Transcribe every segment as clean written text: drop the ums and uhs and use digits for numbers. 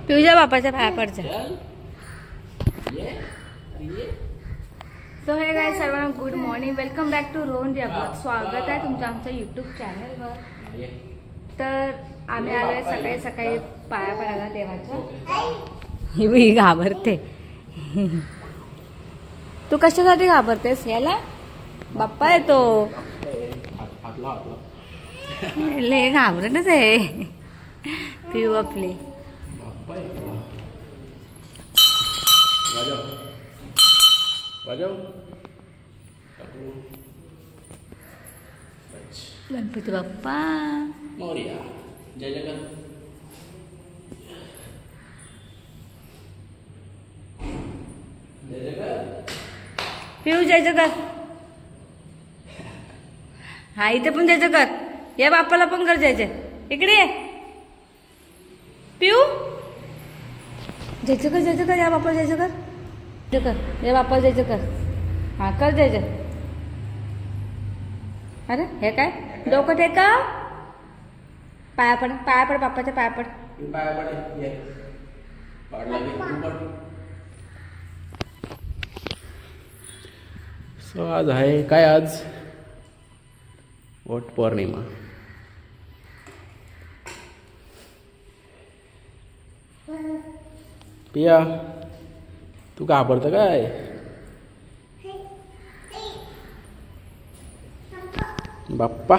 पिऊच्या बापाच्या पाया पडचा. सो हे गाइस सर्वांना good morning, welcome back to Rohan blog. स्वागत आहे तुमचं आमच्या यूट्यूब चॅनलवर. तर आम्ही आलोय सकाळी सकाळी पाया पडायला देवाच्या. ही घाबरते. तू कशासाठी घाबरतेस? याला बाप्पा येतो. ले घाबरतच आहे पिऊ आपली. गणपती बाप्पा मोरया. जय जगन्नाथ. जय जगन्नाथ. पिऊ जय जगत. हा इथे पण जय जगत. या बाप्पाला पण कर जय जय. इकडे ये पिऊ. जय जगत जय जगत. या बाप्पा जय जगत. जगत या बाप्पा जय जगत. हा कर जय जय. अरे हे काय डोकं टेका. पाया पड बाप्पाच्या पाया पड. पाया पड. ये पाडला की पड. सो आज आहे काय? आज वट पौर्णिमा. पिया तू घाबरत काय? बाप्पा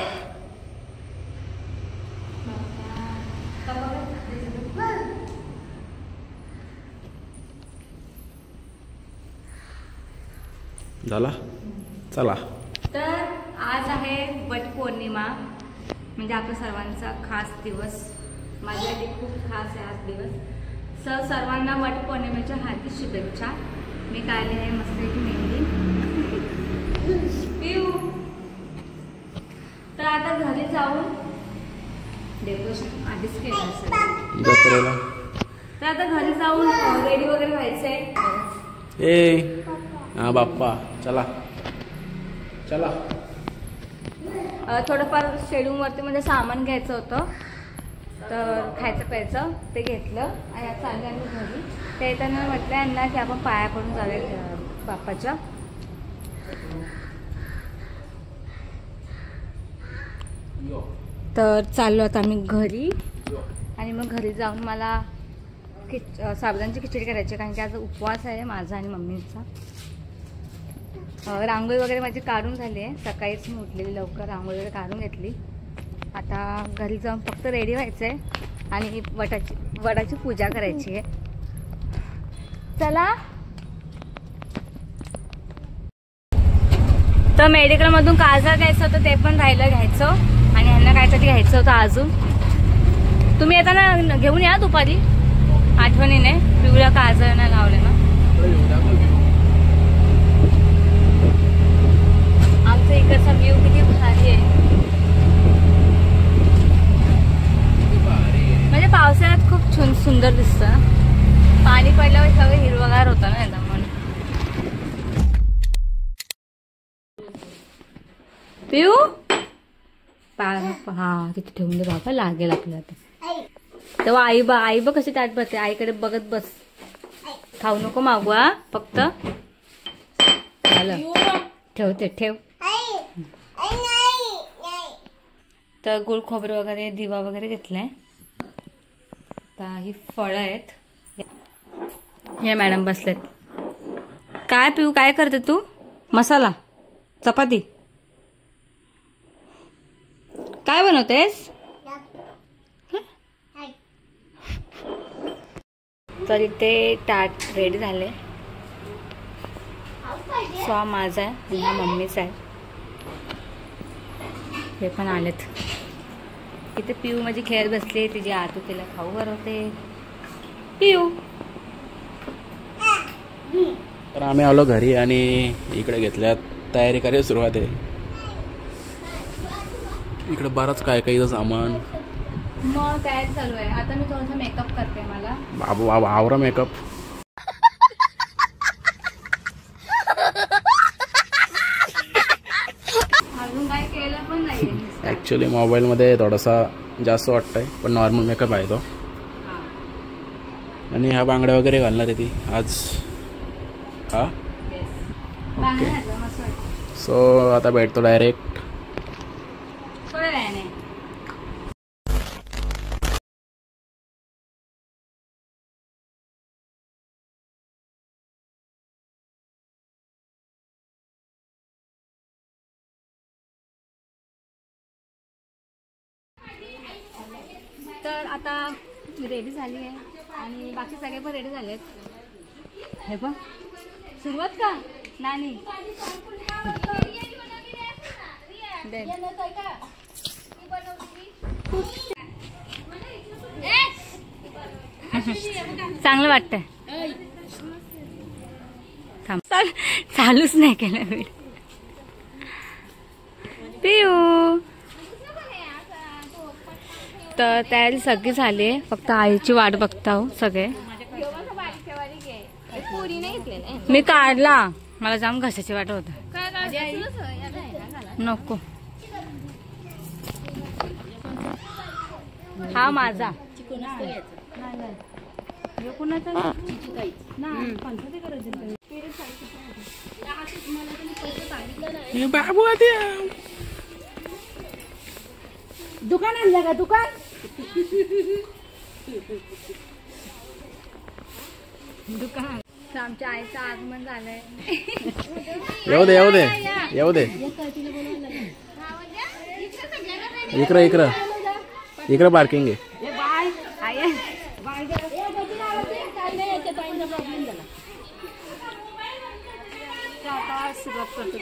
झाला. चला. तर आज आहे वटपौर्णिमा, म्हणजे आपल्या सर्वांचा खास दिवस. माझ्यासाठी खूप खास आहे आज दिवस. सर्वांना वटपौर्णिमेच्या हार्दिक शुभेच्छा. मी काढली आहे मस्त एक मेहंदी. पिऊ. तर आता घरी जाऊन डेकोरेशन आधीच केलं असेल जत्रेला. तर आता घरी जाऊन रेडी वगैरे व्हायचंय. ए हा बाप्पा चला चला. थोडंफार शेडूमवरती म्हणजे सामान घ्यायचं होतं, तर खायचं प्यायचं ते घेतलं आणि आता चालले आम्ही घरी. ते येताना म्हटलं यांना की आपण पाया पडून जाऊया बाप्पाच्या. तर चाललो आता आम्ही घरी. आणि मग घरी जाऊन मला साबुदाण्याची खिचडी करायची, कारण की आज उपवास आहे माझा आणि मम्मीचा. रांगोळी वगैरे माझी काढून झाली आहे. सकाळीच मी उठलेली लवकर, रांगोळी वगैरे काढून घेतली. आता घरी जाऊन फक्त रेडी व्हायचं आहे आणि वडाची पूजा करायची आहे. चला. तर मेडिकलमधून काजळ घ्यायचं होतं, ते पण राहिलं घ्यायचं. आणि ह्यांना काहीतरी घ्यायचं होतं अजून. तुम्ही येताना घेऊन या दुपारी आठवणीने. पिवळ्या काजळ नाही लावले ना. आमचं इकडचा व्ह्यू किती भारी आहे. म्हणजे पावसाळ्यात खूप सुंदर दिसतं ना. पाणी पडल्यावर सगळं हिरवगार होतं ना एकदम. म्हणून पिऊ हा तिथे ठेवून दे बाबा, लागेल आपल्याला. तेव्हा आई बघ कशी ताट बसते. आईकडे बघत बस. खाऊ नको मागू हा फक्त. झालं ठेवते ठेव. तर गुळ खोबरं वगैरे दिवा वगैरे घेतलाय. तर ही फळं आहेत. हे मॅडम बसलेत. काय पिऊ काय करते तू? मसाला चपाती काय बनवतेस? तर इथे ताट रेडी झाले. सो माझा आहे, हा मम्मीचा आहे. हे पण आलेत. इथे पिऊ माझी खेळत बसली. तिची आतू तिला खाऊ भरवते. पिऊ. तर आम्ही आलो घरी आणि इकडे घेतल्यात तयारी करायला सुरुवात आहे. इकडे बरंच काय काही सामान. मग तयारी चालू आहे. आता मी थोडासा मेकअप करते. मला बाबू आवरा मेकअप. अजून काय केलं पण नाही. ॲक्च्युली मोबाईलमध्ये थोडासा जास्त वाटतंय, पण नॉर्मल मेकअप आहे तो. आणि ह्या बांगड्या वगैरे घालणार आहे ती आज. हा ओके. सो आता भेटतो डायरेक्ट. तर आता रेडी झाली आहे आणि बाकी सगळे पण रेडी झालेत. हे बघ सुरुवात का नानी चांगलं वाटतंय. थांब चालूच नाही केलं मी. पिऊ तर तयारी सगळी झाली आहे, फक्त आईची वाट बघता हो सगळे. मी काढला, मला जाम घशाची वाट होत. नको हा माझा दुकान आणलं का दुकान. दुकान आमच्या आईचं आगमन झालंय. येऊ दे येऊ दे येऊ दे. इकडं इकडं इकडं पार्किंग आहे. आता सुरुवात करतो.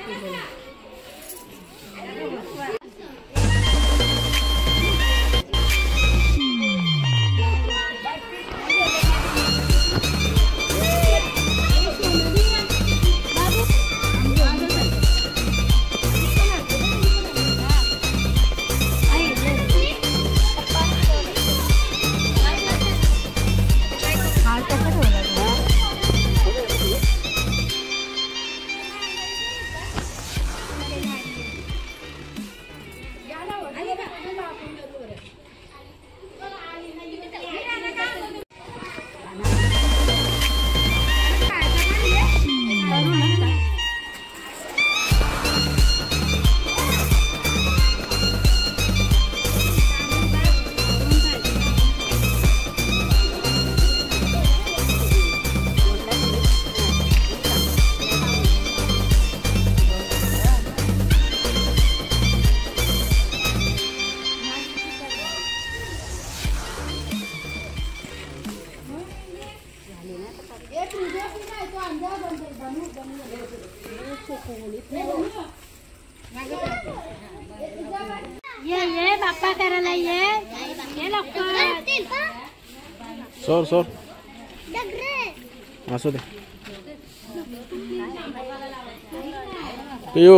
ये बाप्पा करायला ये लवकर. सोर सोर असू दे. पियू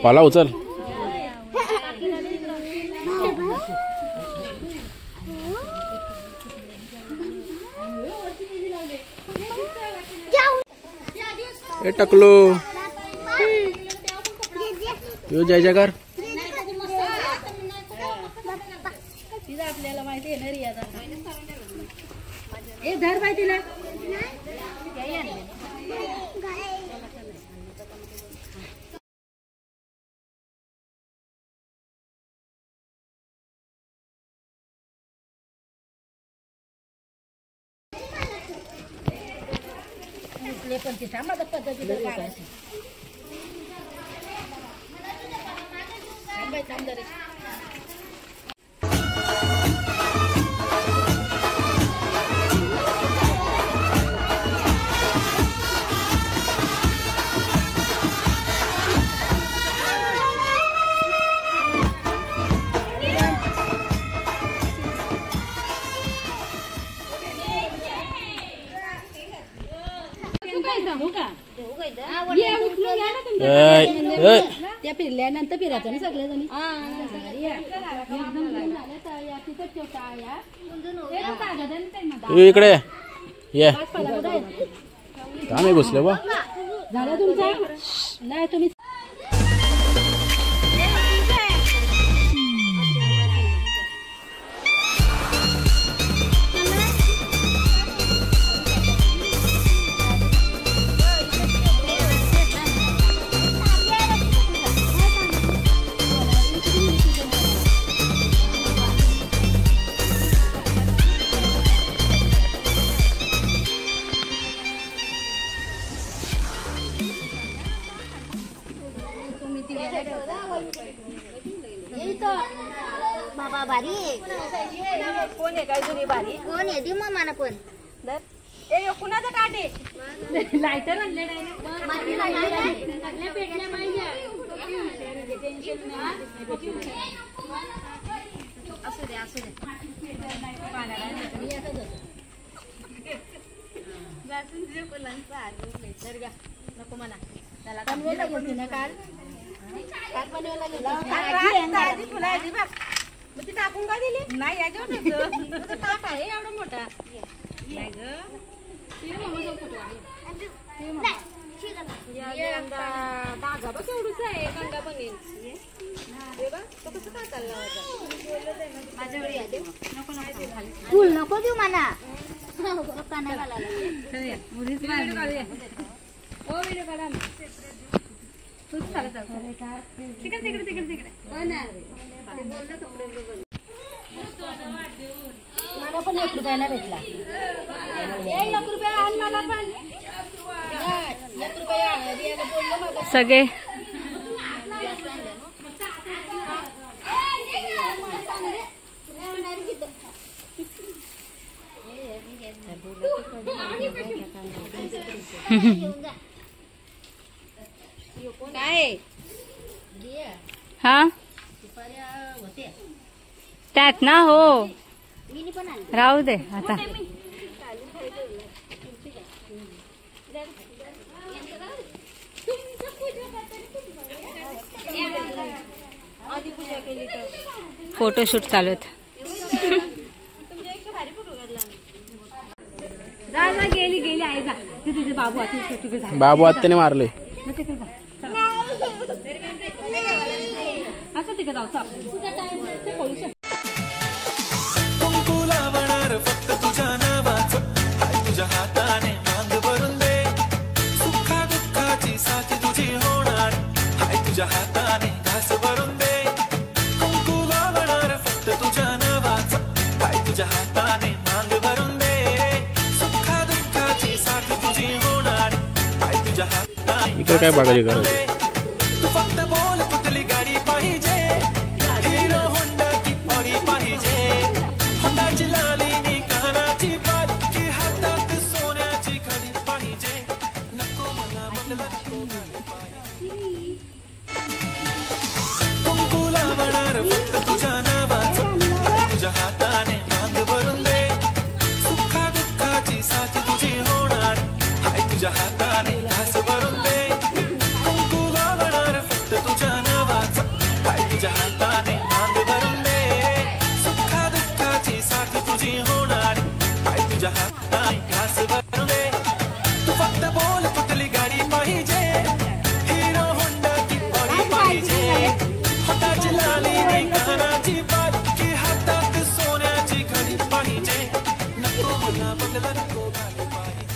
पाला उचल. ए टकलो पियू जय जयकार. आपल्याला माहिती आहे ना. ए धर बाई तिला. पण ती माझ्या पद्धतीने काढायची. त्या फिरल्यानंतर फिरायचं ना सगळेजणी. इकडे ये. आम्ही घुसले बा. झालं तुमचं. नाही तुम्ही इथं बाबा बारी कोण आहे काय जुनी बारी कोण आहे दी मग मला पण ए कुणाचं काटे लायटर आणले असू दे असू दे नको म्हणा त्याला टाकून का दिली नाही याच्यावर ताट आहे एवढा मोठा नाही ग धागा बघ एवढंच आहे गंगा बनेल फुल नको देऊ मला मला पण 1 रुपयाला भेटला 1 रुपया आण मला पण 1 रुपया बोललो सगळे काय हा त्यात ना हो राहू दे आता फोटोशूट चालू आहेत गेली गेली आहे जा तुझे बाबू बाबू आत्याने मारले असं तिकडे जाऊ कुंकू लावणार फक्त तुझ्या नावाचं हाय तुझ्या हाताने मांग भरून दे सुखा दुःखाची साथ तुझी होणार हाय तुझ्या हाताने घास भरून दे कुंकू लावणार फक्त तुझ्या नावाचं हाय तुझ्या हाताने मांग भरून दे सुखा दुःखाची साथ तुझी होणार हाय तुझ्या हाताने इकडे काय बघायची गरज आहे? तू फक्त बोल कुठली गाडी पाहिजे हिरो होंडा की ऑडी पाहिजे होंडाची लाली कानाची बारकी हातात सोन्याची घडी पाहिजे नको मला बंगला नको गाडी पाहिजे कुंकू लावणार फक्त तुझ्या नावाचं तुझ्या हाताने मांग भरून दे सुखा दुःखाची साथ तुझी होणार हाय तुझ्या हाताने घास भरून दे कुंकू लावणार फक्त तुझ्या नावाचं हाय तुझ्या हाताने मांग भरून दे सुखा दुःखाची साथ तुझी होणार हाय तुझ्या हाताने घास भरून दे तू फक्त बोल कुठली गाडी पाहिजे हिरो होंडा की ऑडी पाहिजे होंडाची लाली कानाची बारकी हातात सोन्याची घडी पाहिजे नको मला बंगला नको गाडी पाहिजे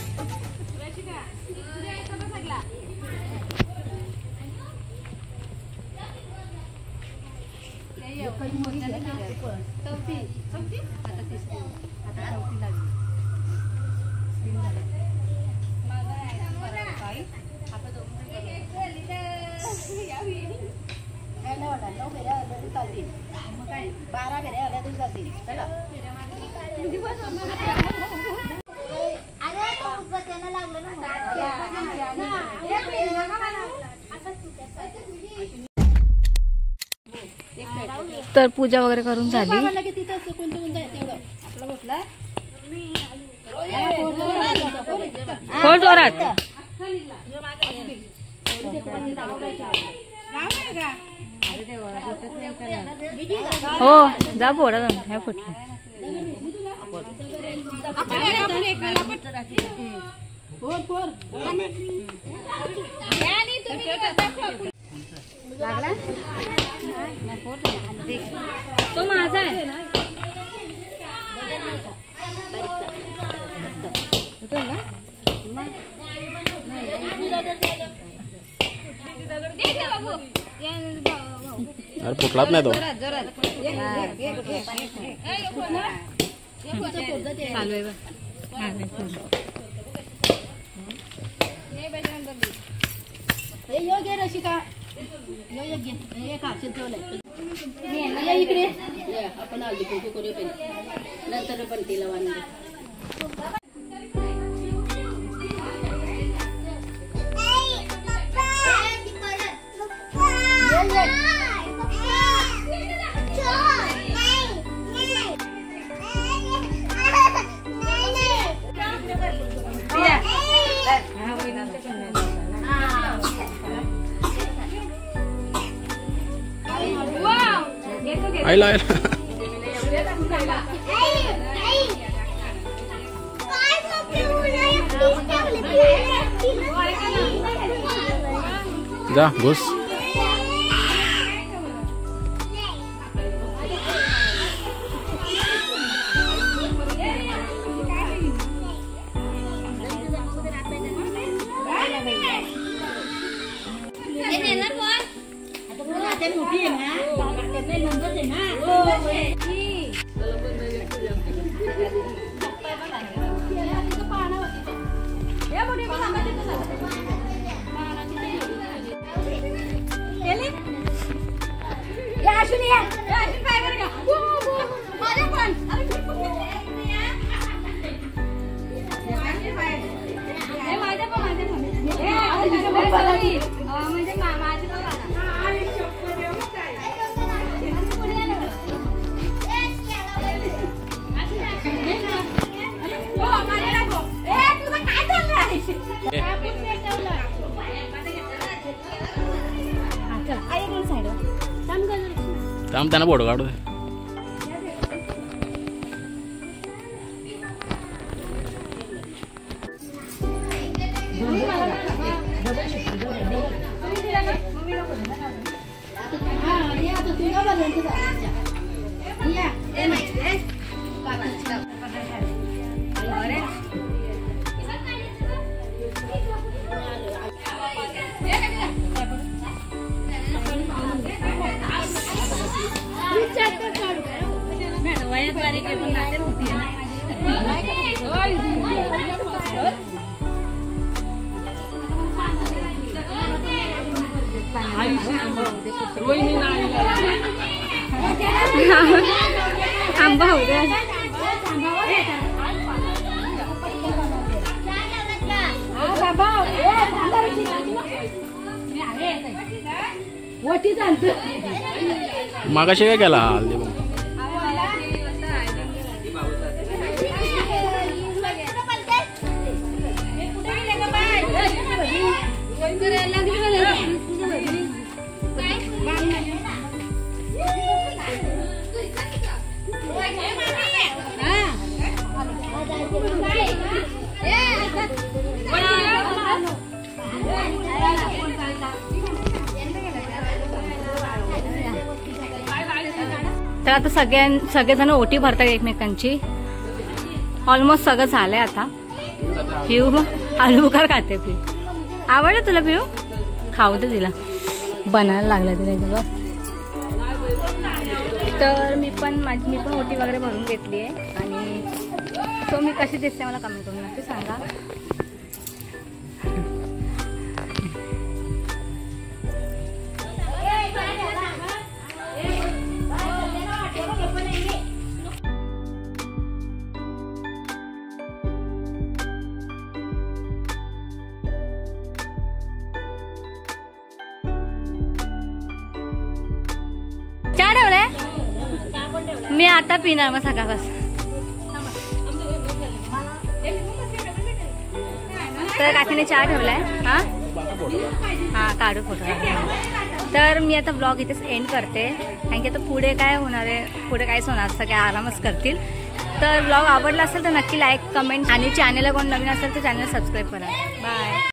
बारा फेऱ्या आल्या तरी जातील चला तर पूजा वगैरे करून झाली हो जोरात हो जा बोडा जाऊन ह्या फुटल्या तो माझा आहे अरे फुटलाच नाही तो चालू आहे योग्य रशिका योग्य हे का चित्रवलंय इकडे आपण हळदी कुंकू करू नंतर पण तिला वांदे आईला जा घुस. थांब त्यांना फोटो काढू दे. मागाशी काय केला तर आता सगळेजण ओटी भरतात एकमेकांची. ऑलमोस्ट सगळं झालंय आता. पिऊ आलू बुखार खाते. पिऊ आवडलं तुला? पिऊ खाऊ दे तिला. बनायला लागलं तिला. तर मी पण ओटी वगैरे भरून घेतली आहे. आणि तो मी कशी दिसते मला कमेंट करून नक्की सांगा. चहा ठेवलाय मी आता पिणार मग सकाळपासून. तर काकीने चहा ठेवलाय. हा काढू फोटो. तर मी आता ब्लॉग इथेच एंड करते. कारण की आता पुढे काय होणार आहे, पुढे काहीच होणार, सगळे आरामच करतील. तर ब्लॉग आवडला असेल तर नक्की लाईक कमेंट आणि चॅनलला कोण नवीन असेल तर चॅनल सबस्क्राईब करा. बाय.